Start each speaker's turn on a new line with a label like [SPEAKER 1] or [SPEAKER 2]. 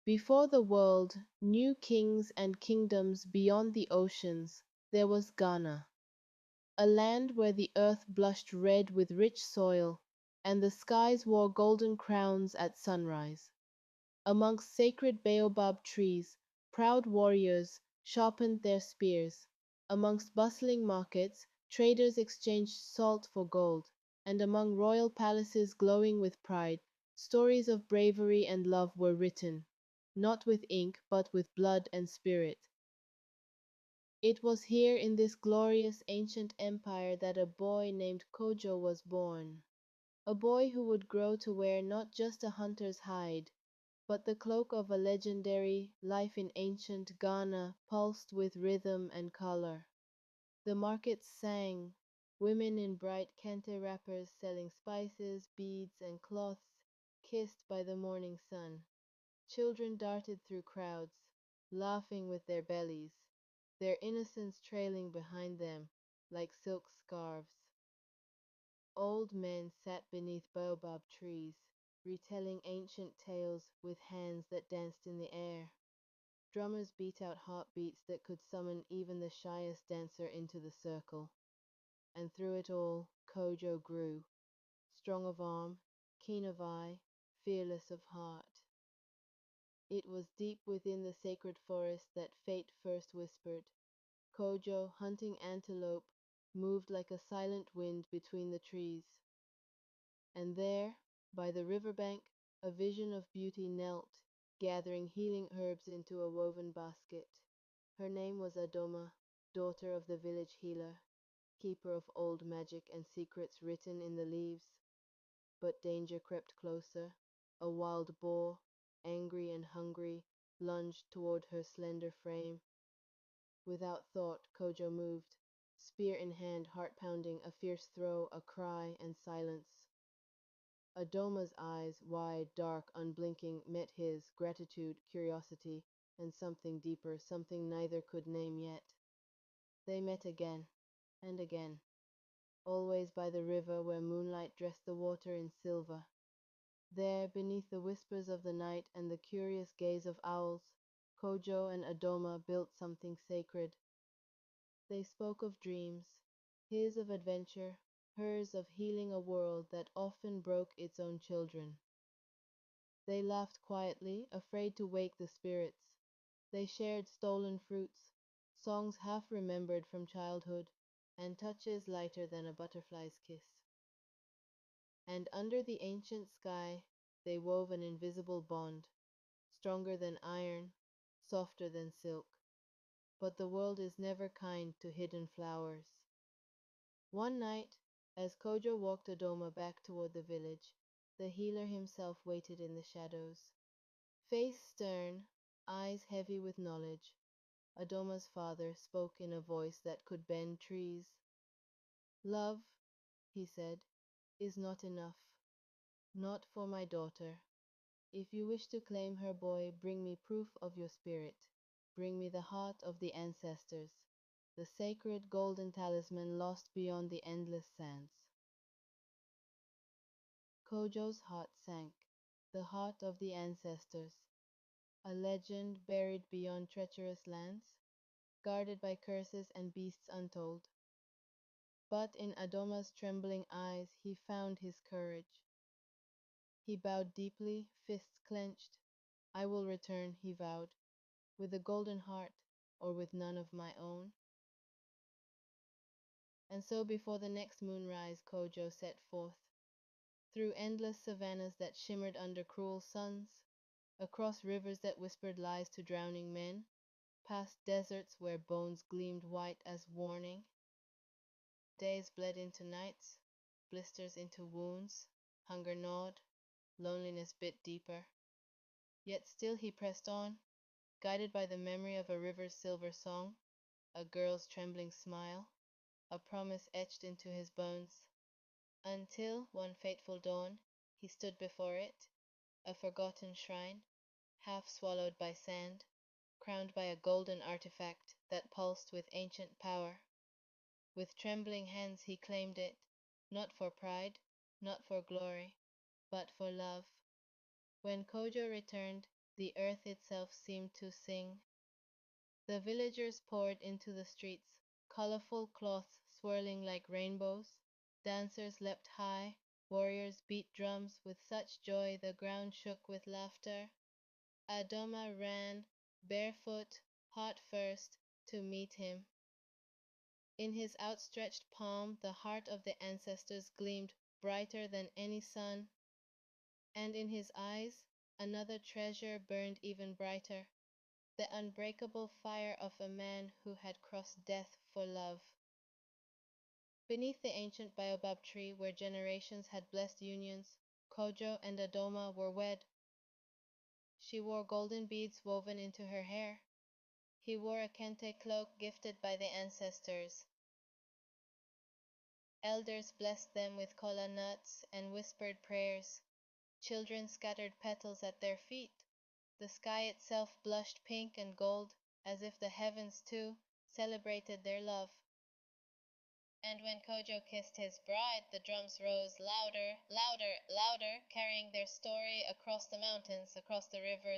[SPEAKER 1] Before the world knew kings and kingdoms beyond the oceans, there was Ghana, a land where the earth blushed red with rich soil, and the skies wore golden crowns at sunrise. Amongst sacred baobab trees, proud warriors sharpened their spears. Amongst bustling markets, traders exchanged salt for gold, and among royal palaces glowing with pride, stories of bravery and love were written, not with ink, but with blood and spirit. It was here in this glorious ancient empire that a boy named Kojo was born, a boy who would grow to wear not just a hunter's hide, but the cloak of a legendary life in ancient Ghana pulsed with rhythm and color. The markets sang, women in bright kente wrappers selling spices, beads, and cloths kissed by the morning sun. Children darted through crowds, laughing with their bellies, their innocence trailing behind them like silk scarves. Old men sat beneath baobab trees, retelling ancient tales with hands that danced in the air. Drummers beat out heartbeats that could summon even the shyest dancer into the circle. And through it all, Kojo grew, strong of arm, keen of eye, fearless of heart. It was deep within the sacred forest that fate first whispered. Kojo, hunting antelope, moved like a silent wind between the trees. And there, by the river bank, a vision of beauty knelt, gathering healing herbs into a woven basket. Her name was Adoma, daughter of the village healer, keeper of old magic and secrets written in the leaves. But danger crept closer. A wild boar, angry and hungry, lunged toward her slender frame. Without thought, Kojo moved, spear in hand, heart pounding, a fierce throw, a cry, and silence. Adoma's eyes, wide, dark, unblinking, met his, gratitude, curiosity, and something deeper, something neither could name yet. They met again, and again, always by the river where moonlight dressed the water in silver. There, beneath the whispers of the night and the curious gaze of owls, Kojo and Adoma built something sacred. They spoke of dreams, his of adventure, hers of healing a world that often broke its own children. They laughed quietly, afraid to wake the spirits. They shared stolen fruits, songs half remembered from childhood, and touches lighter than a butterfly's kiss. And under the ancient sky, they wove an invisible bond, stronger than iron, softer than silk. But the world is never kind to hidden flowers. One night, as Kojo walked Adoma back toward the village, the healer himself waited in the shadows. Face stern, eyes heavy with knowledge, Adoma's father spoke in a voice that could bend trees. Love, he said, is not enough. Not for my daughter. If you wish to claim her boy, bring me proof of your spirit. Bring me the heart of the ancestors, the sacred golden talisman lost beyond the endless sands. Kojo's heart sank, the heart of the ancestors, a legend buried beyond treacherous lands, guarded by curses and beasts untold. But in Adoma's trembling eyes he found his courage. He bowed deeply, fists clenched. I will return, he vowed, with a golden heart or with none of my own. And so before the next moonrise Kojo set forth, through endless savannahs that shimmered under cruel suns, across rivers that whispered lies to drowning men, past deserts where bones gleamed white as warning. Days bled into nights, blisters into wounds, hunger gnawed, loneliness bit deeper. Yet still he pressed on, guided by the memory of a river's silver song, a girl's trembling smile, a promise etched into his bones. Until, one fateful dawn, he stood before it, a forgotten shrine, half swallowed by sand, crowned by a golden artifact that pulsed with ancient power. With trembling hands he claimed it, not for pride, not for glory, but for love. When Kojo returned, The earth itself seemed to sing. The villagers poured into the streets, colorful cloths swirling like rainbows. Dancers leapt high, warriors beat drums with such joy the ground shook with laughter. Adoma ran, barefoot, heart first, to meet him. In his outstretched palm the heart of the ancestors gleamed brighter than any sun, and in his eyes another treasure burned even brighter, the unbreakable fire of a man who had crossed death for love. Beneath the ancient baobab tree where generations had blessed unions, Kojo and Adoma were wed. She wore golden beads woven into her hair. He wore a kente cloak gifted by the ancestors. Elders blessed them with kola nuts and whispered prayers. Children scattered petals at their feet. The sky itself blushed pink and gold, as if the heavens, too, celebrated their love. And when Kojo kissed his bride, the drums rose louder, louder, louder, carrying their story across the mountains, across the rivers,